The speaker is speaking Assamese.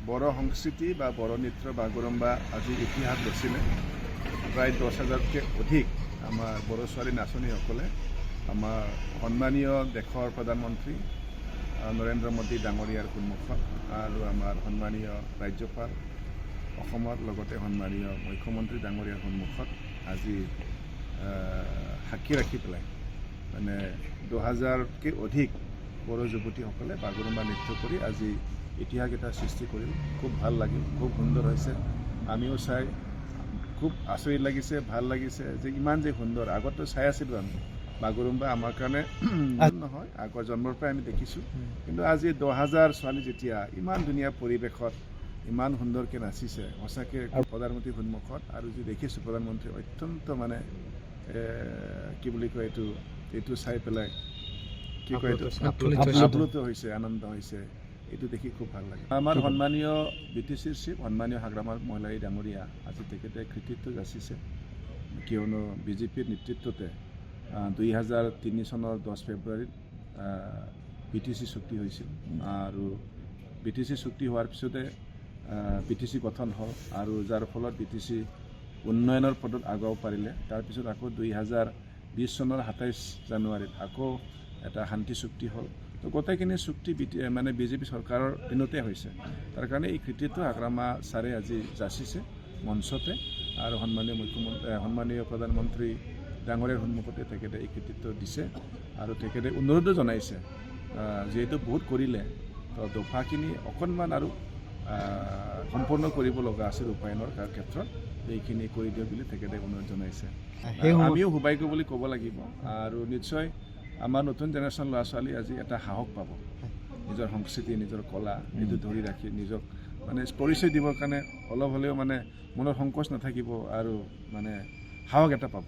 বড়ো সংস্কৃতি বা বড়ো নৃত্য বাগৰুম্বা আজি ইতিহাস ৰচিলে প্ৰায় 10,000তকৈ অধিক আমাৰ বড়ো ছোৱালী নাচনীসকলে আমাৰ সন্মানীয় দেশৰ প্ৰধানমন্ত্ৰী নৰেন্দ্ৰ মোদী ডাঙৰীয়াৰ সন্মুখত আৰু আমাৰ সন্মানীয় ৰাজ্যপাল অসমৰ লগতে সন্মানীয় মুখ্যমন্ত্ৰী ডাঙৰীয়াৰ সন্মুখত আজি সাক্ষী ৰাখি পেলাই মানে 10,000তকৈ অধিক বড়ো যুৱতীসকলে বাগৰুম্বা নৃত্য কৰি আজি ইতিহাস এটা সৃষ্টি কৰিল। খুব ভাল লাগিল, খুব সুন্দৰ হৈছে। আমিও চাই খুব আচৰিত লাগিছে, ভাল লাগিছে যে ইমান যে সুন্দৰ। আগতো চাই আছিলোঁ আমি বাগৰুম্বা আমাৰ কাৰণে নহয়, আগৰ জন্মৰ পৰাই আমি দেখিছোঁ, কিন্তু আজি 10,000 ছোৱালী যেতিয়া ইমান ধুনীয়া পৰিৱেশত ইমান সুন্দৰকৈ নাচিছে, সঁচাকৈ প্ৰধানমন্ত্ৰীৰ সন্মুখত আৰু যি দেখিছোঁ প্ৰধানমন্ত্ৰী অত্যন্ত মানে কি বুলি কয় এইটো চাই পেলাই কি কয় এইটো আপ্লুত হৈছে, আনন্দ হৈছে। এইটো দেখি খুব ভাল লাগে। আমাৰ সন্মানীয় BTCৰ চিফ সন্মানীয় হাগ্ৰামাৰ মহিলাই ডাঙৰীয়া আজি তেখেতে কৃতিত্ব যাচিছে, কিয়নো BJPৰ নেতৃত্বতে 2003 চনৰ 10 ফেব্ৰুৱাৰীত BTC চুক্তি হৈছিল আৰু BTC চুক্তি হোৱাৰ পিছতে BTC গঠন হ'ল আৰু যাৰ ফলত BTC উন্নয়নৰ পথত আগুৱাব পাৰিলে। তাৰপিছত আকৌ 2020 চনৰ 27 জানুৱাৰীত আকৌ এটা শান্তি চুক্তি হ'ল। তো গোটেইখিনি চুক্তি মানে BJP চৰকাৰৰ দিনতে হৈছে। তাৰ কাৰণে এই কৃতিত্ব হাগ্ৰামা ছাৰে আজি যাচিছে মঞ্চতে আৰু সন্মানীয় প্ৰধানমন্ত্ৰী ডাঙৰীয়াৰ সন্মুখতে তেখেতে এই কৃতিত্ব দিছে আৰু তেখেতে অনুৰোধো জনাইছে, যিহেতু বহুত কৰিলে তো দফাখিনি অকণমান আৰু সম্পূৰ্ণ কৰিব লগা আছে ৰূপায়ণৰ ক্ষেত্ৰত, এইখিনি কৰি দিয়ক বুলি তেখেতে অনুৰোধ জনাইছে। আমিও সৌভাগ্য বুলি ক'ব লাগিব আৰু নিশ্চয় আমাৰ নতুন জেনেৰেশ্যন ল'ৰা ছোৱালী আজি এটা সাহস পাব, নিজৰ সংস্কৃতি নিজৰ কলা এইটো ধৰি ৰাখি নিজক মানে পৰিচয় দিবৰ কাৰণে অলপ হ'লেও মানে মনৰ সংকোচ নাথাকিব আৰু মানে সাহস এটা পাব।